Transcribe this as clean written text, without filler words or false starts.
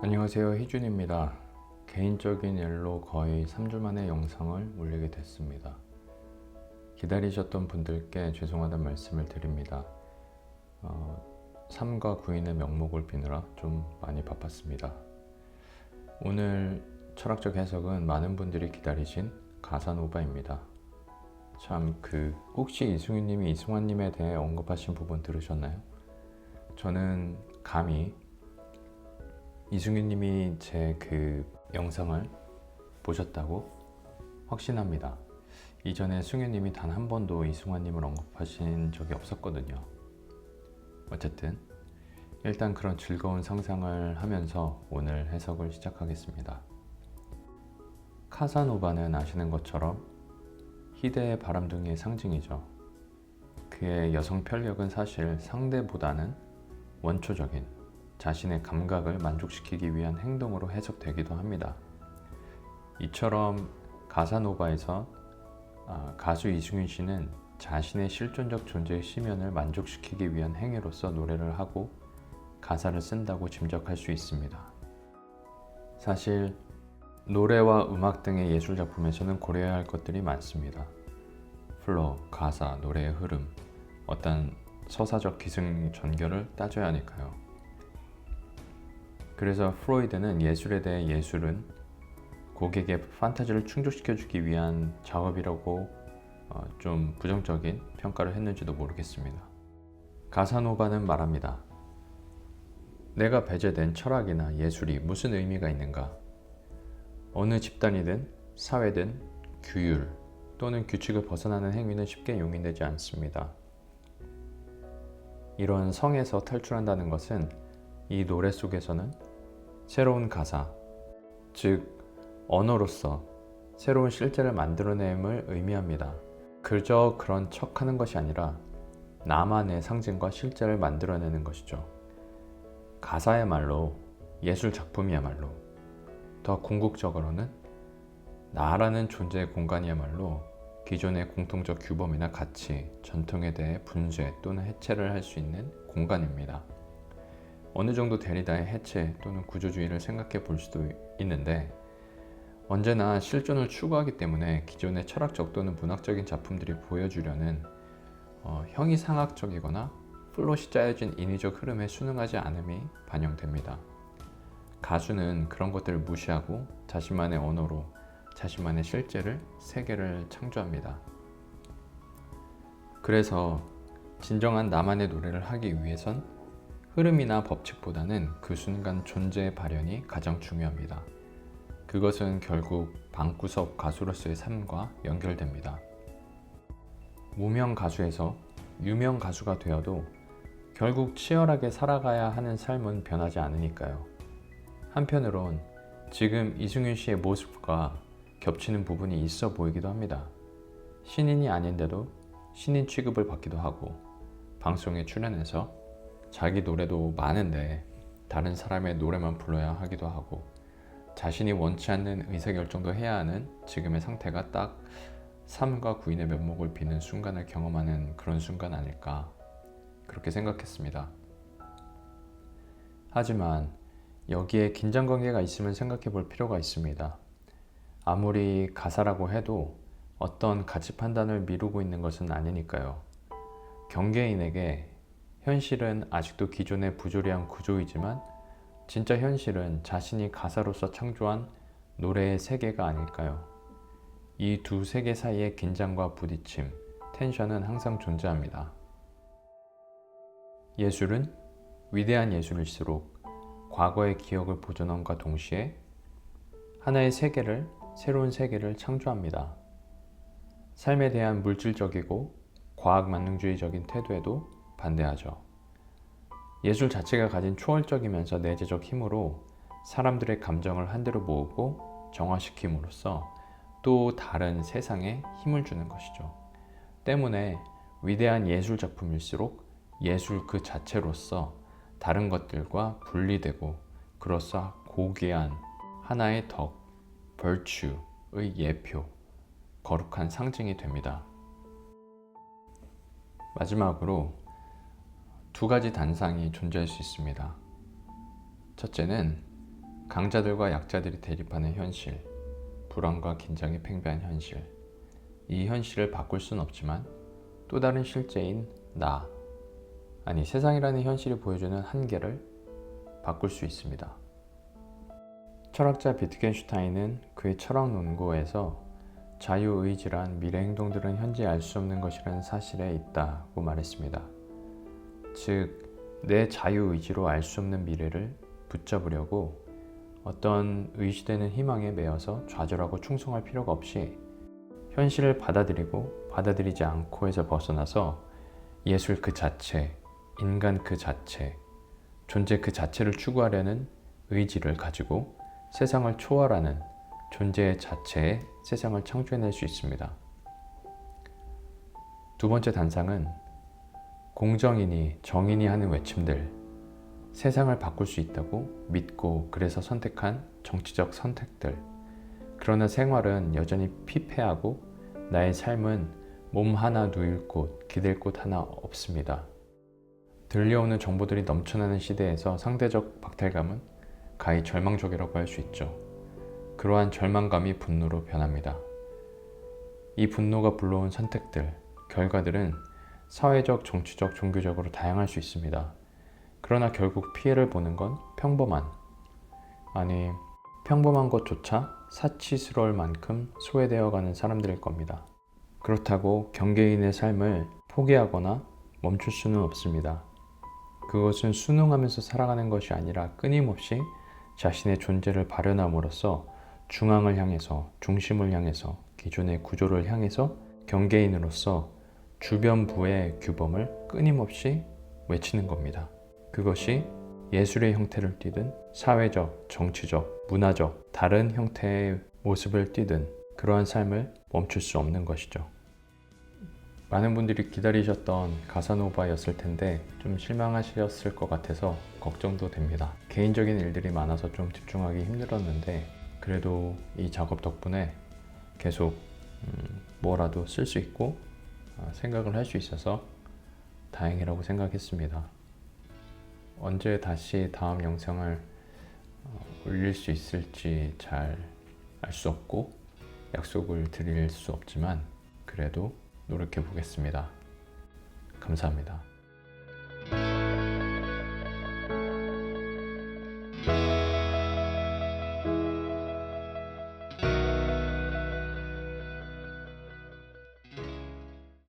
안녕하세요, 희준입니다. 개인적인 일로 거의 3주 만에 영상을 올리게 됐습니다. 기다리셨던 분들께 죄송하다는 말씀을 드립니다. 3과 9인의 명목을 비느라 좀 많이 바빴습니다. 오늘 철학적 해석은 많은 분들이 기다리신 가사노바입니다. 참 혹시 이승윤님이 이승환님에 대해 언급하신 부분 들으셨나요? 저는 감히 이승윤님이 제 영상을 보셨다고 확신합니다. 이전에 승윤님이 단 한 번도 이승환님을 언급하신 적이 없었거든요. 어쨌든 일단 그런 즐거운 상상을 하면서 오늘 해석을 시작하겠습니다. 카사노바는 아시는 것처럼 희대의 바람둥이의 상징이죠. 그의 여성 편력은 사실 상대보다는 원초적인 자신의 감각을 만족시키기 위한 행동으로 해석되기도 합니다. 이처럼 가사노바에서 가수 이승윤 씨는 자신의 실존적 존재의 심연을 만족시키기 위한 행위로서 노래를 하고 가사를 쓴다고 짐작할 수 있습니다. 사실 노래와 음악 등의 예술 작품에서는 고려해야 할 것들이 많습니다. 플로우, 가사, 노래의 흐름, 어떤 서사적 기승전결을 따져야 하니까요. 그래서 프로이드는 예술에 대해 예술은 고객의 판타지를 충족시켜주기 위한 작업이라고 좀 부정적인 평가를 했는지도 모르겠습니다. 가사노바는 말합니다. 내가 배제된 철학이나 예술이 무슨 의미가 있는가? 어느 집단이든 사회든 규율 또는 규칙을 벗어나는 행위는 쉽게 용인되지 않습니다. 이런 성에서 탈출한다는 것은 이 노래 속에서는 새로운 가사, 즉 언어로서 새로운 실제를 만들어냄을 의미합니다. 그저 그런 척하는 것이 아니라 나만의 상징과 실제를 만들어내는 것이죠. 가사야말로, 예술 작품이야말로, 더 궁극적으로는 나라는 존재의 공간이야말로 기존의 공통적 규범이나 가치, 전통에 대해 분쇄 또는 해체를 할 수 있는 공간입니다. 어느 정도 데리다의 해체 또는 구조주의를 생각해 볼 수도 있는데 언제나 실존을 추구하기 때문에 기존의 철학적 또는 문학적인 작품들이 보여주려는 형이상학적이거나 플롯이 짜여진 인위적 흐름에 순응하지 않음이 반영됩니다. 가수는 그런 것들을 무시하고 자신만의 언어로 자신만의 실제를, 세계를 창조합니다. 그래서 진정한 나만의 노래를 하기 위해선 흐름이나 법칙보다는 그 순간 존재의 발현이 가장 중요합니다. 그것은 결국 방구석 가수로서의 삶과 연결됩니다. 무명 가수에서 유명 가수가 되어도 결국 치열하게 살아가야 하는 삶은 변하지 않으니까요. 한편으론 지금 이승윤 씨의 모습과 겹치는 부분이 있어 보이기도 합니다. 신인이 아닌데도 신인 취급을 받기도 하고 방송에 출연해서 자기 노래도 많은데 다른 사람의 노래만 불러야 하기도 하고 자신이 원치 않는 의사결정도 해야 하는 지금의 상태가 딱 3과 9인의 면목을 비는 순간을 경험하는 그런 순간 아닐까 그렇게 생각했습니다. 하지만 여기에 긴장관계가 있으면 생각해 볼 필요가 있습니다. 아무리 가사라고 해도 어떤 가치 판단을 미루고 있는 것은 아니니까요. 경계인에게 현실은 아직도 기존의 부조리한 구조이지만 진짜 현실은 자신이 가사로서 창조한 노래의 세계가 아닐까요? 이 두 세계 사이의 긴장과 부딪힘, 텐션은 항상 존재합니다. 예술은 위대한 예술일수록 과거의 기억을 보존함과 동시에 하나의 세계를, 새로운 세계를 창조합니다. 삶에 대한 물질적이고 과학 만능주의적인 태도에도 반대하죠. 예술 자체가 가진 초월적이면서 내재적 힘으로 사람들의 감정을 한데로 모으고 정화시킴으로써 또 다른 세상에 힘을 주는 것이죠. 때문에 위대한 예술 작품일수록 예술 그 자체로서 다른 것들과 분리되고 그로써 고귀한 하나의 덕, virtue의 예표, 거룩한 상징이 됩니다. 마지막으로 두 가지 단상이 존재할 수 있습니다. 첫째는 강자들과 약자들이 대립하는 현실, 불안과 긴장이 팽배한 현실. 이 현실을 바꿀 순 없지만 또 다른 실제인 나, 아니 세상이라는 현실이 보여주는 한계를 바꿀 수 있습니다. 철학자 비트겐슈타인은 그의 철학 논고에서 자유의지란 미래 행동들은 현재 알 수 없는 것이라는 사실에 있다고 말했습니다. 즉, 내 자유의지로 알 수 없는 미래를 붙잡으려고 어떤 의시되는 희망에 매여서 좌절하고 충성할 필요가 없이 현실을 받아들이고 받아들이지 않고에서 벗어나서 예술 그 자체, 인간 그 자체, 존재 그 자체를 추구하려는 의지를 가지고 세상을 초월하는 존재 자체의 세상을 창조해낼 수 있습니다. 두 번째 단상은 공정이니 정인이 하는 외침들, 세상을 바꿀 수 있다고 믿고 그래서 선택한 정치적 선택들. 그러나 생활은 여전히 피폐하고 나의 삶은 몸 하나 누일 곳, 기댈 곳 하나 없습니다. 들려오는 정보들이 넘쳐나는 시대에서 상대적 박탈감은 가히 절망적이라고 할 수 있죠. 그러한 절망감이 분노로 변합니다. 이 분노가 불러온 선택들, 결과들은 사회적, 정치적, 종교적으로 다양할 수 있습니다. 그러나 결국 피해를 보는 건 평범한 것조차 사치스러울 만큼 소외되어 가는 사람들일 겁니다. 그렇다고 경계인의 삶을 포기하거나 멈출 수는 없습니다. 그것은 순응하면서 살아가는 것이 아니라 끊임없이 자신의 존재를 발현함으로써 중앙을 향해서, 중심을 향해서, 기존의 구조를 향해서 경계인으로서 주변부의 규범을 끊임없이 외치는 겁니다. 그것이 예술의 형태를 띠든 사회적, 정치적, 문화적 다른 형태의 모습을 띠든 그러한 삶을 멈출 수 없는 것이죠. 많은 분들이 기다리셨던 가사노바였을 텐데 좀 실망하셨을 것 같아서 걱정도 됩니다. 개인적인 일들이 많아서 좀 집중하기 힘들었는데 그래도 이 작업 덕분에 계속 뭐라도 쓸 수 있고 생각을 할 수 있어서 다행이라고 생각했습니다. 언제 다시 다음 영상을 올릴 수 있을지 잘 알 수 없고 약속을 드릴 수 없지만 그래도 노력해 보겠습니다. 감사합니다.